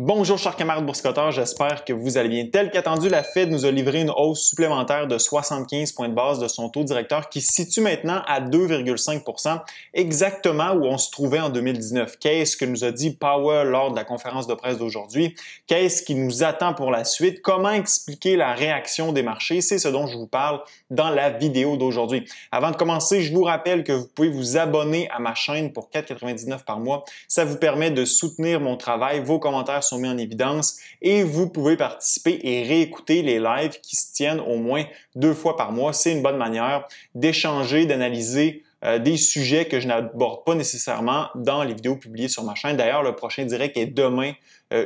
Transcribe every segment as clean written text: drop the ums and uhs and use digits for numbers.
Bonjour chers camarades boursicotteurs, j'espère que vous allez bien. Tel qu'attendu, la Fed nous a livré une hausse supplémentaire de 75 points de base de son taux directeur qui se situe maintenant à 2,5 %, exactement où on se trouvait en 2019. Qu'est-ce que nous a dit Powell lors de la conférence de presse d'aujourd'hui? Qu'est-ce qui nous attend pour la suite? Comment expliquer la réaction des marchés? C'est ce dont je vous parle dans la vidéo d'aujourd'hui. Avant de commencer, je vous rappelle que vous pouvez vous abonner à ma chaîne pour 4,99 $ par mois. Ça vous permet de soutenir mon travail, vos commentaires sont mis en évidence et vous pouvez participer et réécouter les lives qui se tiennent au moins 2 fois par mois. C'est une bonne manière d'échanger, d'analyser des sujets que je n'aborde pas nécessairement dans les vidéos publiées sur ma chaîne. D'ailleurs, le prochain direct est demain,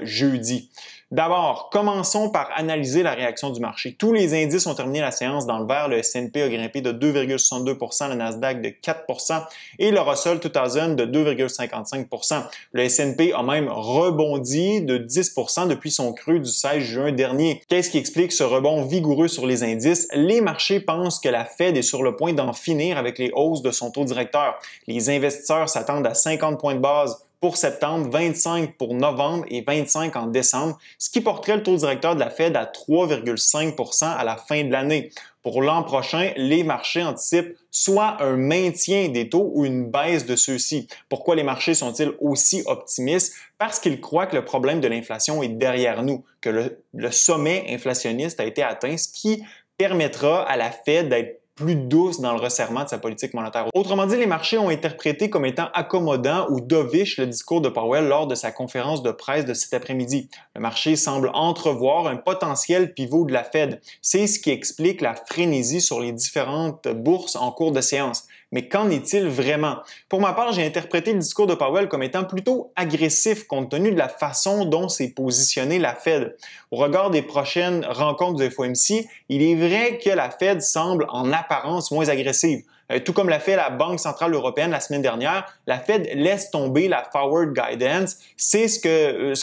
jeudi. D'abord, commençons par analyser la réaction du marché. Tous les indices ont terminé la séance dans le vert. Le S&P a grimpé de 2,62 %, le Nasdaq de 4 % et le Russell 2000 de 2,55 %. Le S&P a même rebondi de 10 % depuis son creux du 16 juin dernier. Qu'est-ce qui explique ce rebond vigoureux sur les indices? Les marchés pensent que la Fed est sur le point d'en finir avec les hausses de son taux directeur. Les investisseurs s'attendent à 50 points de base pour septembre, 25 pour novembre et 25 en décembre, ce qui porterait le taux directeur de la Fed à 3,5 % à la fin de l'année. Pour l'an prochain, les marchés anticipent soit un maintien des taux ou une baisse de ceux-ci. Pourquoi les marchés sont-ils aussi optimistes? Parce qu'ils croient que le problème de l'inflation est derrière nous, que le sommet inflationniste a été atteint, ce qui permettra à la Fed d'être plus douce dans le resserrement de sa politique monétaire. Autrement dit, les marchés ont interprété comme étant accommodant ou dovish le discours de Powell lors de sa conférence de presse de cet après-midi. Le marché semble entrevoir un potentiel pivot de la Fed. C'est ce qui explique la frénésie sur les différentes bourses en cours de séance. Mais qu'en est-il vraiment? Pour ma part, j'ai interprété le discours de Powell comme étant plutôt agressif compte tenu de la façon dont s'est positionnée la Fed. Au regard des prochaines rencontres du FOMC, il est vrai que la Fed semble en apparence moins agressive. Tout comme l'a fait la Banque centrale européenne la semaine dernière, la Fed laisse tomber la forward guidance. C'est ce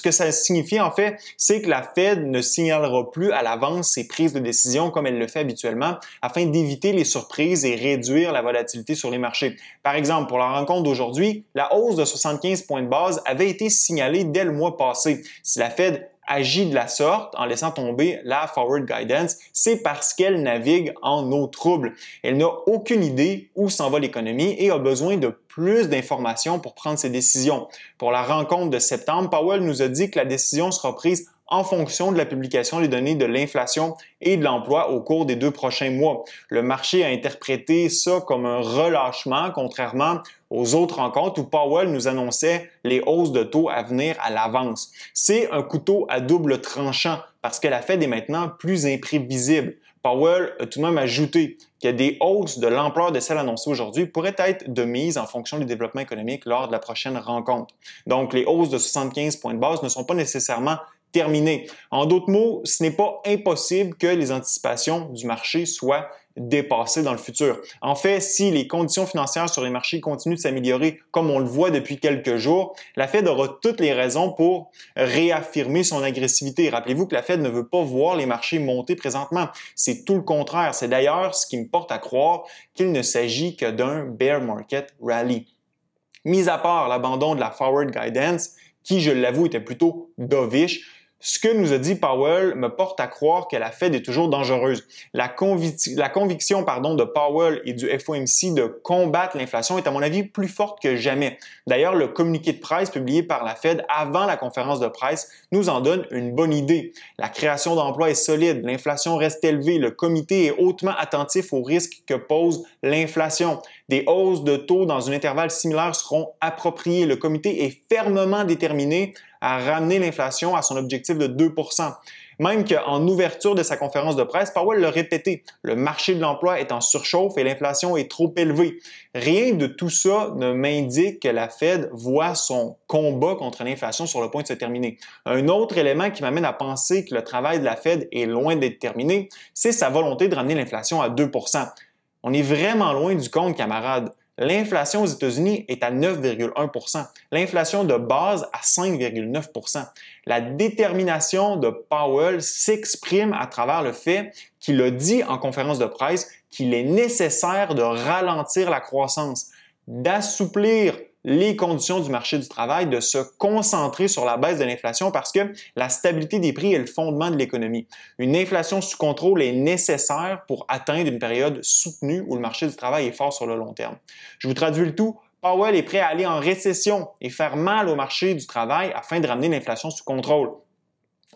que ça signifie en fait, c'est que la Fed ne signalera plus à l'avance ses prises de décision comme elle le fait habituellement afin d'éviter les surprises et réduire la volatilité sur les marchés. Par exemple, pour la rencontre d'aujourd'hui, la hausse de 75 points de base avait été signalée dès le mois passé. Si la Fed agit de la sorte en laissant tomber la forward guidance, c'est parce qu'elle navigue en eau trouble. Elle n'a aucune idée où s'en va l'économie et a besoin de plus d'informations pour prendre ses décisions. Pour la rencontre de septembre, Powell nous a dit que la décision sera prise en fonction de la publication des données de l'inflation et de l'emploi au cours des 2 prochains mois. Le marché a interprété ça comme un relâchement, contrairement aux autres rencontres où Powell nous annonçait les hausses de taux à venir à l'avance. C'est un couteau à double tranchant parce que la Fed est maintenant plus imprévisible. Powell a tout de même ajouté que des hausses de l'ampleur de celles annoncées aujourd'hui pourraient être de mise en fonction du développement économique lors de la prochaine rencontre. Donc, les hausses de 75 points de base ne sont pas nécessairement terminées. En d'autres mots, ce n'est pas impossible que les anticipations du marché soient dépassées dans le futur. En fait, si les conditions financières sur les marchés continuent de s'améliorer comme on le voit depuis quelques jours, la Fed aura toutes les raisons pour réaffirmer son agressivité. Rappelez-vous que la Fed ne veut pas voir les marchés monter présentement. C'est tout le contraire. C'est d'ailleurs ce qui me porte à croire qu'il ne s'agit que d'un bear market rally. Mis à part l'abandon de la forward guidance, qui, je l'avoue, était plutôt dovish, ce que nous a dit Powell me porte à croire que la Fed est toujours dangereuse. La conviction de Powell et du FOMC de combattre l'inflation est à mon avis plus forte que jamais. D'ailleurs, le communiqué de presse publié par la Fed avant la conférence de presse nous en donne une bonne idée. La création d'emplois est solide, l'inflation reste élevée, le comité est hautement attentif aux risques que pose l'inflation. Des hausses de taux dans un intervalle similaire seront appropriées. Le comité est fermement déterminé à ramener l'inflation à son objectif de 2 %. Même qu'en ouverture de sa conférence de presse, Powell l'a répété, le marché de l'emploi est en surchauffe et l'inflation est trop élevée. Rien de tout ça ne m'indique que la Fed voit son combat contre l'inflation sur le point de se terminer. Un autre élément qui m'amène à penser que le travail de la Fed est loin d'être terminé, c'est sa volonté de ramener l'inflation à 2 %. On est vraiment loin du compte, camarades. L'inflation aux États-Unis est à 9,1 %, l'inflation de base à 5,9 %. La détermination de Powell s'exprime à travers le fait qu'il a dit en conférence de presse qu'il est nécessaire de ralentir la croissance, d'assouplir les conditions du marché du travail de se concentrer sur la baisse de l'inflation parce que la stabilité des prix est le fondement de l'économie. Une inflation sous contrôle est nécessaire pour atteindre une période soutenue où le marché du travail est fort sur le long terme. Je vous traduis le tout. Powell est prêt à aller en récession et faire mal au marché du travail afin de ramener l'inflation sous contrôle.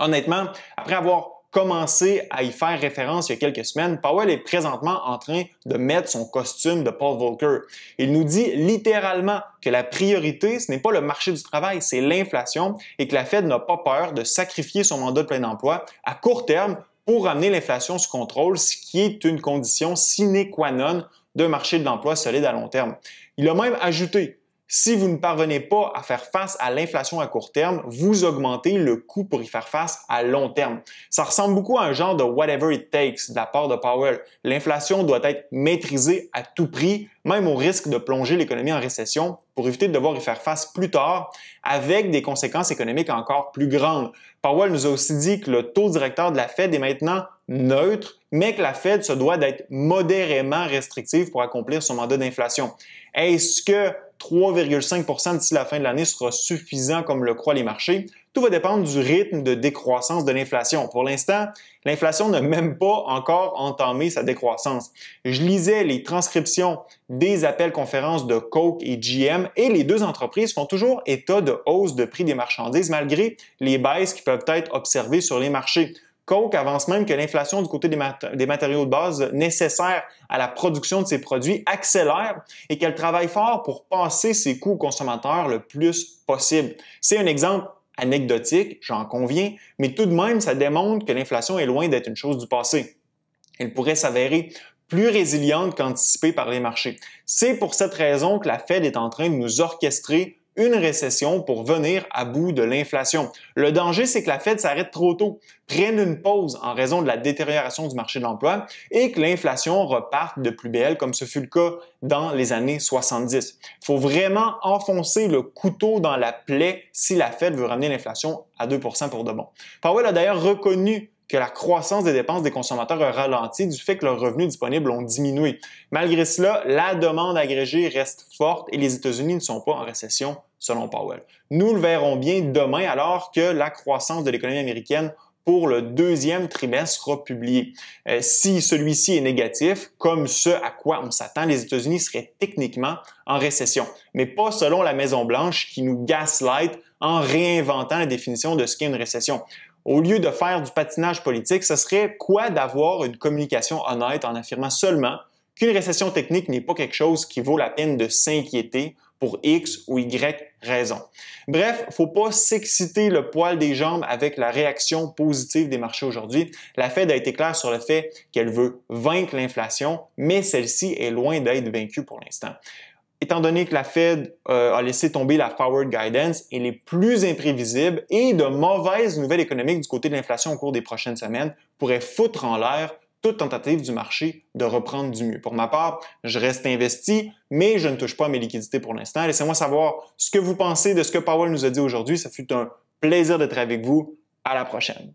Honnêtement, après avoir commencé à y faire référence il y a quelques semaines, Powell est présentement en train de mettre son costume de Paul Volcker. Il nous dit littéralement que la priorité, ce n'est pas le marché du travail, c'est l'inflation et que la Fed n'a pas peur de sacrifier son mandat de plein emploi à court terme pour ramener l'inflation sous contrôle, ce qui est une condition sine qua non d'un marché de l'emploi solide à long terme. Il a même ajouté: si vous ne parvenez pas à faire face à l'inflation à court terme, vous augmentez le coût pour y faire face à long terme. Ça ressemble beaucoup à un genre de whatever it takes de la part de Powell. L'inflation doit être maîtrisée à tout prix, même au risque de plonger l'économie en récession, pour éviter de devoir y faire face plus tard avec des conséquences économiques encore plus grandes. Powell nous a aussi dit que le taux directeur de la Fed est maintenant neutre, mais que la Fed se doit d'être modérément restrictive pour accomplir son mandat d'inflation. Est-ce que 3,5 % d'ici la fin de l'année sera suffisant comme le croient les marchés? Tout va dépendre du rythme de décroissance de l'inflation. Pour l'instant, l'inflation n'a même pas encore entamé sa décroissance. Je lisais les transcriptions des appels conférences de Coke et GM et les deux entreprises font toujours état de hausse de prix des marchandises malgré les baisses qui peuvent être observées sur les marchés. Coke avance même que l'inflation du côté des matériaux de base nécessaires à la production de ses produits accélère et qu'elle travaille fort pour passer ses coûts aux consommateurs le plus possible. C'est un exemple anecdotique, j'en conviens, mais tout de même, ça démontre que l'inflation est loin d'être une chose du passé. Elle pourrait s'avérer plus résiliente qu'anticipée par les marchés. C'est pour cette raison que la Fed est en train de nous orchestrer une récession pour venir à bout de l'inflation. Le danger, c'est que la Fed s'arrête trop tôt, prenne une pause en raison de la détérioration du marché de l'emploi et que l'inflation reparte de plus belle, comme ce fut le cas dans les années 70. Il faut vraiment enfoncer le couteau dans la plaie si la Fed veut ramener l'inflation à 2 % pour de bon. Powell a d'ailleurs reconnu que la croissance des dépenses des consommateurs a ralenti du fait que leurs revenus disponibles ont diminué. Malgré cela, la demande agrégée reste forte et les États-Unis ne sont pas en récession, selon Powell. Nous le verrons bien demain alors que la croissance de l'économie américaine pour le deuxième trimestre sera publiée. Si celui-ci est négatif, comme ce à quoi on s'attend, les États-Unis seraient techniquement en récession, mais pas selon la Maison-Blanche qui nous gaslight en réinventant la définition de ce qu'est une récession. Au lieu de faire du patinage politique, ce serait quoi d'avoir une communication honnête en affirmant seulement qu'une récession technique n'est pas quelque chose qui vaut la peine de s'inquiéter pour X ou Y raison. Bref, faut pas s'exciter le poil des jambes avec la réaction positive des marchés aujourd'hui. La Fed a été claire sur le fait qu'elle veut vaincre l'inflation, mais celle-ci est loin d'être vaincue pour l'instant. Étant donné que la Fed a laissé tomber la forward guidance, elle est plus imprévisible et de mauvaises nouvelles économiques du côté de l'inflation au cours des prochaines semaines pourraient foutre en l'air toute tentative du marché de reprendre du mieux. Pour ma part, je reste investi, mais je ne touche pas à mes liquidités pour l'instant. Laissez-moi savoir ce que vous pensez de ce que Powell nous a dit aujourd'hui. Ça fut un plaisir d'être avec vous. À la prochaine.